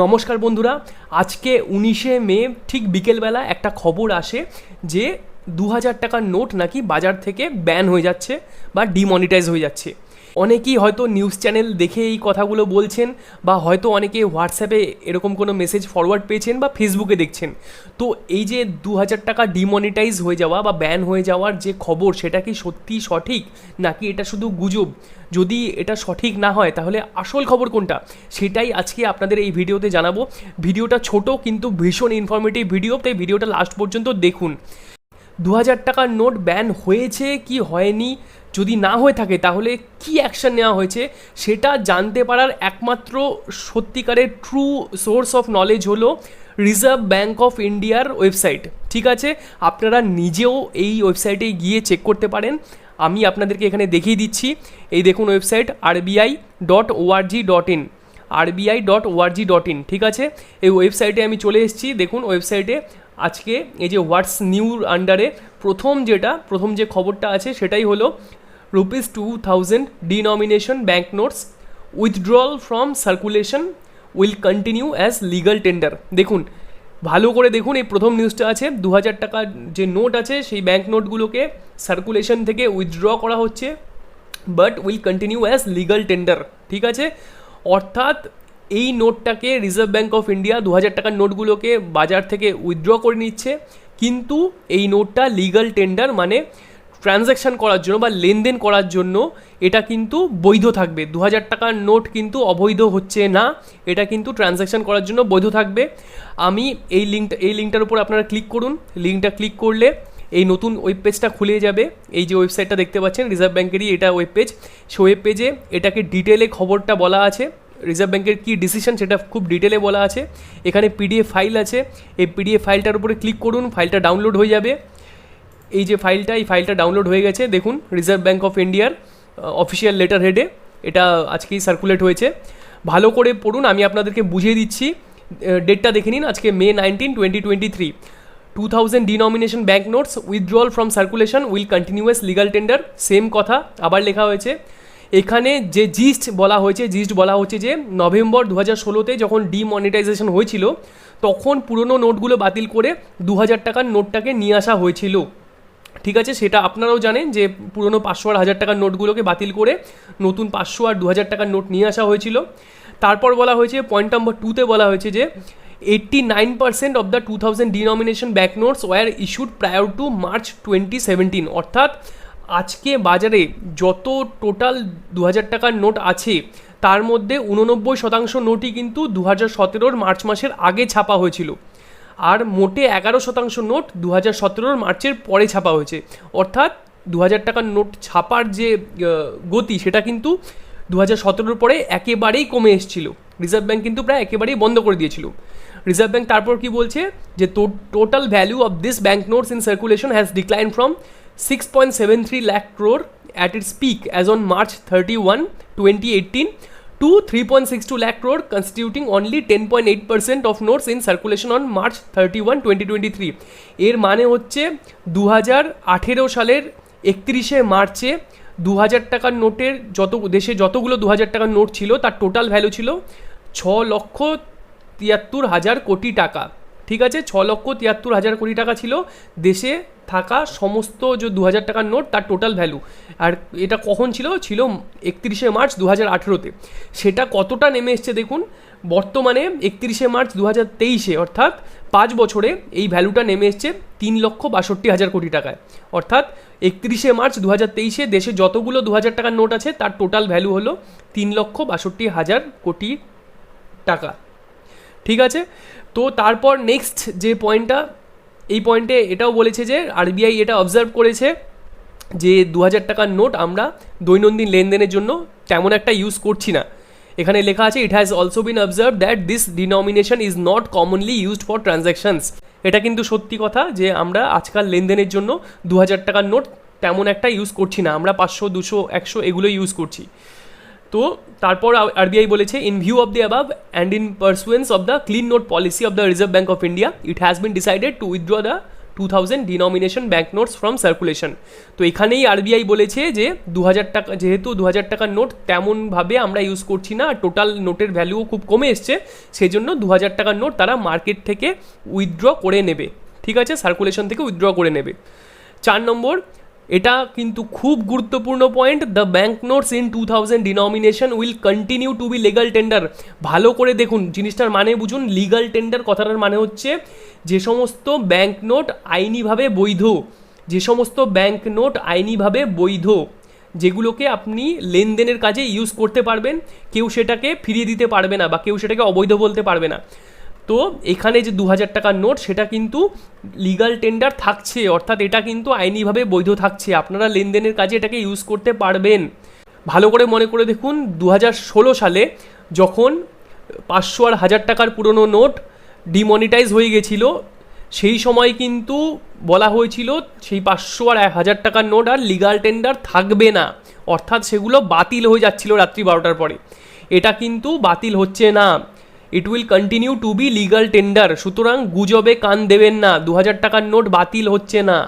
নমস্কার বন্ধুরা, আজকে 19শে মে ঠিক বিকেলবেলা একটা খবর আসে যে 2000 টাকার নোট নাকি বাজার থেকে ব্যান হয়ে যাচ্ছে বা ডিমনিটাইজ হয়ে যাচ্ছে। অনেকেই হয়তো নিউজ চ্যানেল দেখে এই কথাগুলো বলছেন, বা হয়তো অনেকে হোয়াটসঅ্যাপে এরকম কোনো মেসেজ ফরওয়ার্ড পেয়েছেন বা ফেসবুকে দেখছেন। তো এই যে 2000 টাকা ডিমনিটাইজ হয়ে যাওয়া বা ব্যান হয়ে যাওয়ার যে খবর, সেটা কি সত্যি সঠিক নাকি এটা শুধু গুজব? যদি এটা সঠিক না হয় তাহলে আসল খবর কোনটা, সেটাই আজকে আপনাদের এই ভিডিওতে জানাবো। ভিডিওটা ছোট কিন্তু ভীষণ ইনফরমেটিভ ভিডিও, তাই ভিডিওটা লাস্ট পর্যন্ত দেখুন। 2000 টাকার নোট ব্যান হয়েছে কি হয়নি, যদি না হয়ে থাকে তাহলে কি অ্যাকশন নেওয়া হয়েছে, সেটা জানতে পারার একমাত্র সত্যিকারের ট্রু সোর্স অফ নলেজ হলো রিজার্ভ ব্যাঙ্ক অফ ইন্ডিয়ার ওয়েবসাইট। ঠিক আছে, আপনারা নিজেও এই ওয়েবসাইটে গিয়ে চেক করতে পারেন। আমি আপনাদেরকে এখানে দেখিয়ে দিচ্ছি। এই দেখুন ওয়েবসাইট RBI.org.in, RBI.org.in। ঠিক আছে, এই ওয়েবসাইটে আমি চলে এসেছি। দেখুন ওয়েবসাইটে আজকে এই যে হোয়াটস নিউর আন্ডারে প্রথম যে খবরটা আছে সেটাই হলো ₹2000 denomination bank notes withdrawal from circulation will continue as legal tender. দেখুন, ভালো করে দেখুন, এই প্রথম নিউজটা আছে 2000 টাকার যে নোট আছে সেই ব্যাঙ্ক নোটগুলোকে সার্কুলেশন থেকে উইথড্র করা হচ্ছে, but will continue as legal tender. ঠিক আছে, অর্থাৎ এই নোটটাকে রিজার্ভ ব্যাঙ্ক অফ ইন্ডিয়া 2000 টাকার নোটগুলোকে বাজার থেকে উইথড্র করে নিচ্ছে, কিন্তু এই নোটটা লিগাল টেন্ডার মানে ট্রানজ্যাকশান করার জন্য বা লেনদেন করার জন্য এটা কিন্তু বৈধ থাকবে। 2000 টাকার নোট কিন্তু অবৈধ হচ্ছে না, এটা কিন্তু ট্রানজ্যাকশান করার জন্য বৈধ থাকবে। আমি এই লিঙ্কটার উপর আপনারা ক্লিক করুন। লিঙ্কটা ক্লিক করলে এই নতুন ওয়েব পেজটা খুলে যাবে। এই যে ওয়েবসাইটটা দেখতে পাচ্ছেন রিজার্ভ ব্যাঙ্কেরই এটা ওয়েব পেজ। সেই ওয়েব পেজে এটাকে ডিটেলে খবরটা বলা আছে, রিজার্ভ ব্যাঙ্কের কী ডিসিশন সেটা খুব ডিটেলে বলা আছে। এখানে PDF ফাইল আছে, এই PDF ফাইলটার উপরে ক্লিক করুন, ফাইলটা ডাউনলোড হয়ে যাবে। এই যে এই ফাইলটা ডাউনলোড হয়ে গেছে। দেখুন রিজার্ভ ব্যাঙ্ক অফ ইন্ডিয়ার অফিসিয়াল লেটার হেডে এটা আজকেই সার্কুলেট হয়েছে। ভালো করে পড়ুন, আমি আপনাদেরকে বুঝিয়ে দিচ্ছি। ডেটটা দেখে নিন, আজকে May 19, 2023। 2000 denomination bank notes withdrawal from circulation will continue as legal tender. Same কথা আবার লেখা হয়েছে এখানে। যে জিস্ট বলা হচ্ছে যে নভেম্বর 2016-তে যখন ডিমনিটাইজেশন হয়েছিল তখন পুরনো নোটগুলো বাতিল করে 2000 টাকার নোটটাকে নিয়ে আসা হয়েছিল। ঠিক আছে, সেটা আপনারাও জানেন যে পুরনো 500 আর 1000 টাকার নোটগুলোকে বাতিল করে নতুন 500 আর 2000 টাকার নোট নিয়ে আসা হয়েছিল। তারপর বলা হয়েছে পয়েন্ট নম্বর 2-তে বলা হয়েছে যে 89% of the 2000 denomination bank notes were issued prior to March 2017। অর্থাৎ আজকে বাজারে যত টোটাল 2000 টাকার নোট আছে তার মধ্যে 89% নোটই কিন্তু 2017 মার্চ মাসের আগে ছাপা হয়েছিল, আর মোটে 11% নোট 2017 মার্চের পরে ছাপা হয়েছে। অর্থাৎ 2000 টাকার নোট ছাপার যে গতি সেটা কিন্তু 2017 পরে একেবারেই কমে এসেছিল। রিজার্ভ ব্যাঙ্ক কিন্তু প্রায় একেবারেই বন্ধ করে দিয়েছিল। রিজার্ভ ব্যাঙ্ক তারপর কি বলছে যে total value of this bank notes in circulation has decline from 6.73 lakh crore at its peak as on March 31, 2018 to 3.62 lakh crore, constituting only 10.8% of notes in circulation on March 31, 2023। এর মানে হচ্ছে 2018 সালের 31শে মার্চে 2000 টাকার নোটের দেশে যতগুলো 2000 টাকার নোট ছিল তার টোটাল ভ্যালু ছিল 6,73,000 কোটি টাকা। ঠিক আছে, 6,73,000 কোটি টাকা ছিল দেশে থাকা সমস্ত যে 2000 টাকার নোট তার টোটাল ভ্যালু। আর এটা কখন ছিল 31শে মার্চ 2018-তে। সেটা কতটা নেমে এসছে দেখুন, বর্তমানে 31শে মার্চ 2023-এ অর্থাৎ 5 বছরে এই ভ্যালুটা নেমে এসছে 3,62,000 কোটি টাকায়। অর্থাৎ 31শে মার্চ 2023-এ দেশে যতগুলো 2000 টাকার নোট আছে তার টোটাল ভ্যালু হলো 3,62,000 কোটি টাকা। ঠিক আছে, তো তারপর নেক্সট যে পয়েন্টটা, এই পয়েন্টে এটাও বলেছে যে RBI এটা অবজার্ভ করেছে যে 2000 টাকার নোট আমরা দৈনন্দিন লেনদেনের জন্য তেমন একটা ইউজ করছি না। এখানে লেখা আছে it has also been observe that this denomination is not commonly used for transactions. এটা কিন্তু সত্যি কথা যে আমরা আজকাল লেনদেনের জন্য 2000 টাকার নোট তেমন একটা ইউজ করছি না, আমরা 500, 200, 100 এগুলো ইউজ করছি। তো তারপর RBI বলেছে in view of the above and in pursuance of the clean note policy of the Reserve Bank of India it has been decided to withdraw the 2000 denomination bank notes from circulation. তো এখানেই RBI বলেছে যে 2000 টাকা, যেহেতু 2000 টাকার note তেমনভাবে আমরা use করছি না, টোটাল নোটের ভ্যালুও খুব কমে এসছে, সেই জন্য 2000 টাকার নোট তারা মার্কেট থেকে উইথড্র করে নেবে, ঠিক আছে, সার্কুলেশন থেকে উইথড্র করে নেবে। 4 নম্বর, এটা কিন্তু খুব গুরুত্বপূর্ণ point, the bank notes in 2000 denomination will continue to be legal tender. ভালো করে দেখুন, জিনিসটার মানে বুঝুন। লিগাল টেন্ডার কথাটার মানে হচ্ছে যে সমস্ত ব্যাঙ্ক নোট আইনিভাবে বৈধ, যে সমস্ত ব্যাঙ্ক নোট আইনিভাবে বৈধ, যেগুলোকে আপনি লেনদেনের কাজে ইউজ করতে পারবেন, কেউ সেটাকে ফিরিয়ে দিতে পারবে না বা কেউ সেটাকে অবৈধ বলতে পারবে না। তো এখানে যে 2000 টাকার নোট সেটা কিন্তু লিগাল টেন্ডার থাকছে, অর্থাৎ এটা কিন্তু আইনিভাবে বৈধ থাকছে, আপনারা লেনদেনের কাজে এটাকে ইউজ করতে পারবেন। ভালো করে মনে করে দেখুন, 2016 সালে যখন 500 আর 1000 টাকার পুরনো নোট ডিমনিটাইজ হয়ে গেছিল, সেই সময় কিন্তু বলা হয়েছিল সেই 500 আর 1000 টাকার নোট আর লিগাল টেন্ডার থাকবে না, অর্থাৎ সেগুলো বাতিল হয়ে যাচ্ছিল রাত্রি 12টার পরে। এটা কিন্তু বাতিল হচ্ছে না, it will continue to be legal tender. সুতরাং গুজবে কান দেবেন না, 2000 টাকার নোট বাতিল হচ্ছে না।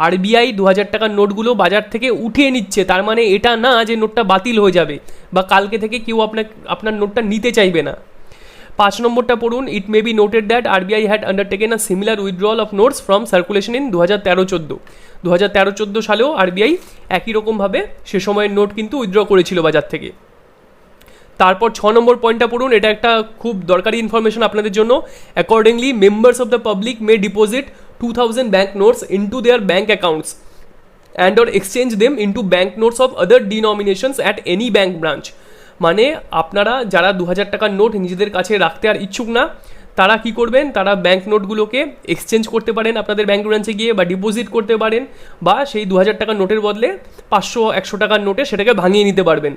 আরবিআই 2000 টাকার নোটগুলো বাজার থেকে উঠিয়ে নিচ্ছে, তার মানে এটা না যে নোটটা বাতিল হয়ে যাবে বা কালকে থেকে কেউ আপনার নোটটা নিতে চাইবে না। 5 নম্বরটা পড়ুন, it may be noted that RBI had undertaken a similar withdrawal of notes from circulation in 2013-14। 2013-14 সালেও আরবিআই একই রকমভাবে সে সময়ের নোট কিন্তু উইথড্র করেছিল বাজার থেকে। তারপর 6 নম্বর পয়েন্টটা পড়ুন, এটা একটা খুব দরকারি ইনফরমেশন আপনাদের জন্য। Accordingly members of the public may deposit 2000 bank notes into their bank accounts and or exchange them into bank notes of other denominations at any bank branch. মানে আপনারা যারা 2000 টাকার নোট নিজেদের কাছে রাখতে আর ইচ্ছুক না, তারা কি করবেন, তারা ব্যাঙ্ক নোটগুলোকে এক্সচেঞ্জ করতে পারেন আপনাদের ব্যাঙ্ক ব্রাঞ্চে গিয়ে, বা ডিপোজিট করতে পারেন, বা সেই 2000 টাকার নোটের বদলে 500-100 টাকার নোটে সেটাকে ভাঙিয়ে নিতে পারবেন।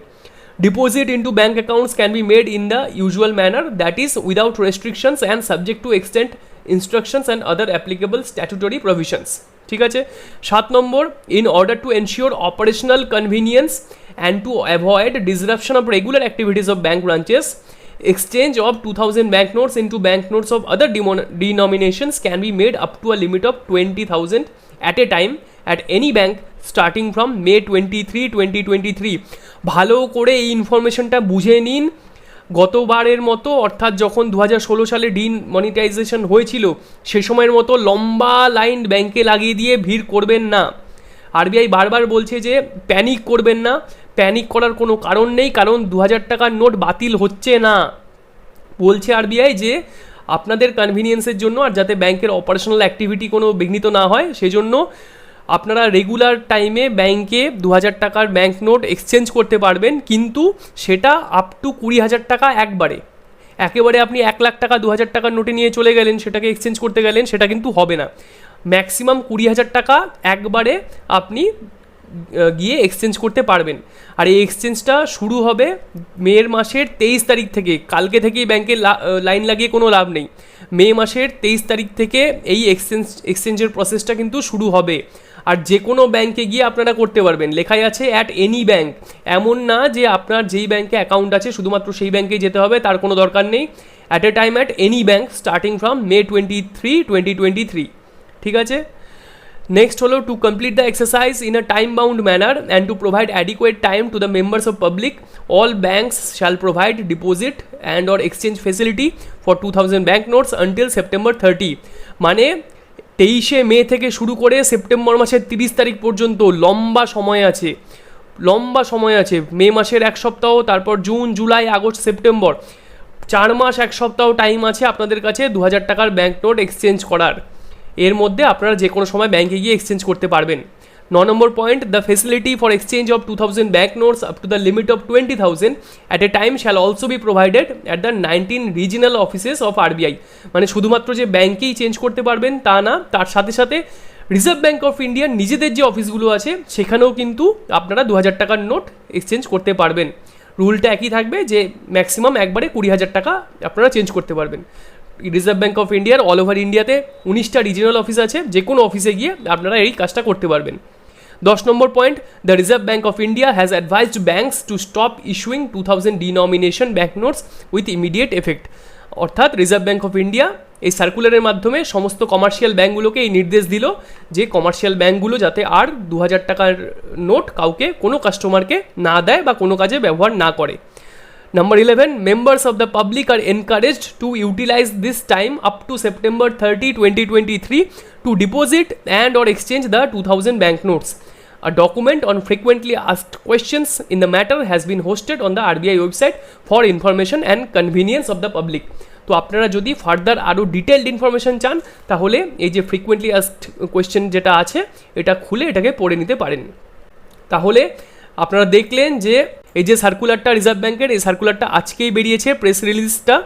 Deposit into bank accounts can be made in the usual manner, that is without restrictions and subject to extent instructions and other applicable statutory provisions. ঠিক আছে। 7 নম্বর, in order to ensure operational convenience and to avoid disruption of regular activities of bank branches, exchange of 2000 banknotes into banknotes of other denominations can be made up to a limit of 20,000 at a time at any bank starting from May 23, 2023. ভালো করে এই ইনফরমেশনটা বুঝে নিন। গতবারের মতো, অর্থাৎ যখন 2016 সালে ডিমনিটাইজেশন হয়েছিল, সে সময়ের মতো লম্বা লাইন ব্যাংকে লাগিয়ে দিয়ে ভিড় করবেন না। আরবিআই বারবার বলছে যে প্যানিক করবেন না, প্যানিক করার কোনো কারণ নেই, কারণ 2000 টাকার নোট বাতিল হচ্ছে না। বলছে আরবিআই যে আপনাদের কনভিনিয়েন্সের জন্য আর যাতে ব্যাংকের অপারেশনাল অ্যাক্টিভিটি কোনো বিঘ্নিত না হয়, সেজন্য আপনারা রেগুলার টাইমে ব্যাংকে 2000 টাকার ব্যাঙ্ক নোট এক্সচেঞ্জ করতে পারবেন, কিন্তু সেটা আপ টু 20,000 টাকা একবারে। একেবারে আপনি 1 লাখ টাকা 2000 টাকার নোটে নিয়ে চলে গেলেন, সেটাকে এক্সচেঞ্জ করতে গেলেন, সেটা কিন্তু হবে না। ম্যাক্সিমাম 20,000 টাকা একবারে আপনি গিয়ে এক্সচেঞ্জ করতে পারবেন। আর এই এক্সচেঞ্জটা শুরু হবে মে মাসের 23 তারিখ থেকে। কালকে থেকেই ব্যাংকে লাইন লাগিয়ে কোনো লাভ নেই। মে মাসের 23 তারিখ থেকে এই এক্সচেঞ্জের প্রসেসটা কিন্তু শুরু হবে। আর যে কোনো ব্যাংকে গিয়ে আপনারা করতে পারবেন, লেখাই আছে অ্যাট এনি ব্যাংক। এমন না যে আপনার যেই ব্যাংকে অ্যাকাউন্ট আছে শুধুমাত্র সেই ব্যাংকেই যেতে হবে, তার কোনো দরকার নেই। At a time at any bank starting from May 23, 2023। ঠিক আছে। নেক্সট হলো, to complete the exercise in a time bound manner and to provide adequate time to the members of public, all banks shall provide deposit and or exchange facility for 2000 bank notes until September 30। মানে 23শে মে থেকে শুরু করে September মাসের 30 তারিখ পর্যন্ত লম্বা সময় আছে, লম্বা সময় আছে। মে মাসের 1 সপ্তাহ, তারপর জুন, জুলাই, আগস্ট, সেপ্টেম্বর, 4 মাস 1 সপ্তাহ টাইম আছে আপনাদের কাছে 2000 টাকার ব্যাঙ্ক নোট এক্সচেঞ্জ করার। এর মধ্যে আপনারা যে কোনো সময় ব্যাঙ্কে গিয়ে এক্সচেঞ্জ করতে পারবেন। 9 number point, the facility for exchange of 2000 bank notes up to the limit of 20,000 at a time shall also be provided at the 19 regional offices of RBI. মানে শুধুমাত্র যে ব্যাঙ্কেই চেঞ্জ করতে পারবেন তা না, তার সাথে সাথে রিজার্ভ ব্যাঙ্ক অফ ইন্ডিয়ার নিজেদের যে অফিসগুলো আছে সেখানেও কিন্তু আপনারা 2000 টাকার নোট এক্সচেঞ্জ করতে পারবেন। রুলটা একই থাকবে যে ম্যাক্সিমাম একবারে 20,000 টাকা আপনারা চেঞ্জ করতে পারবেন। রিজার্ভ ব্যাঙ্ক অফ ইন্ডিয়ার অল ওভার ইন্ডিয়াতে 19টা রিজিনাল অফিস আছে, যে কোনো অফিসে গিয়ে আপনারা এই কাজটা করতে পারবেন। 10 number point, the Reserve Bank of India has advised banks to stop issuing 2000 denomination bank notes with immediate effect. অর্থাৎ রিজার্ভ ব্যাঙ্ক অফ ইন্ডিয়া এই সার্কুলারের মাধ্যমে সমস্ত কমার্শিয়াল ব্যাঙ্কগুলোকে এই নির্দেশ দিল যে কমার্শিয়াল ব্যাঙ্কগুলো যাতে আর 2000 টাকার নোট কাউকে কোনো কাস্টমারকে না দেয় বা কোনো কাজে ব্যবহার না করে। Number 11, members of the public are encouraged to utilize this time up to September 30, 2023 to deposit and or exchange the 2000 banknotes. A document on frequently asked questions in the matter has been hosted on the RBI website for information and convenience of the public. তো আপনারা যদি further আরও detailed information চান তাহলে এই যে frequently asked question যেটা আছে এটা খুলে এটাকে পড়ে নিতে পারেন। তাহলে আপনারা দেখলেন যে এই যে সার্কুলারটা রিজার্ভ ব্যাঙ্কের, এই সার্কুলারটা আজকেই বেরিয়েছে, প্রেস রিলিজটা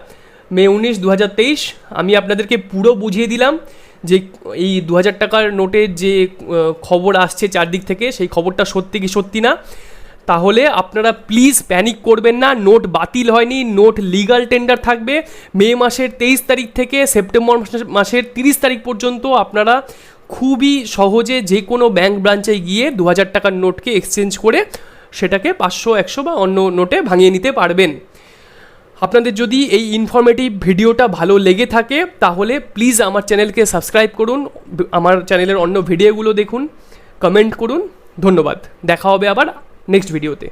মে 19, 2023। আমি আপনাদেরকে পুরো বুঝিয়ে দিলাম যে এই 2000 টাকার নোটের যে খবর আসছে চারদিক থেকে সেই খবরটা সত্যি কি সত্যি না। তাহলে আপনারা প্লিজ প্যানিক করবেন না, নোট বাতিল হয়নি, নোট লিগাল টেন্ডার থাকবে। মে মাসের 23 তারিখ থেকে সেপ্টেম্বর মাসের 30 তারিখ পর্যন্ত আপনারা খুবই সহজে যে কোনো ব্যাঙ্ক ব্রাঞ্চে গিয়ে 2000 টাকার নোটকে এক্সচেঞ্জ করে সেটাকে 500, 100 বা অন্য নোটে ভাঙিয়ে নিতে পারবেন। আপনাদের যদি এই ইনফরমেটিভ ভিডিওটা ভালো লেগে থাকে তাহলে প্লিজ আমার চ্যানেলকে সাবস্ক্রাইব করুন, আমার চ্যানেলের অন্য ভিডিওগুলো দেখুন, কমেন্ট করুন। ধন্যবাদ, দেখা হবে আবার নেক্সট ভিডিওতে।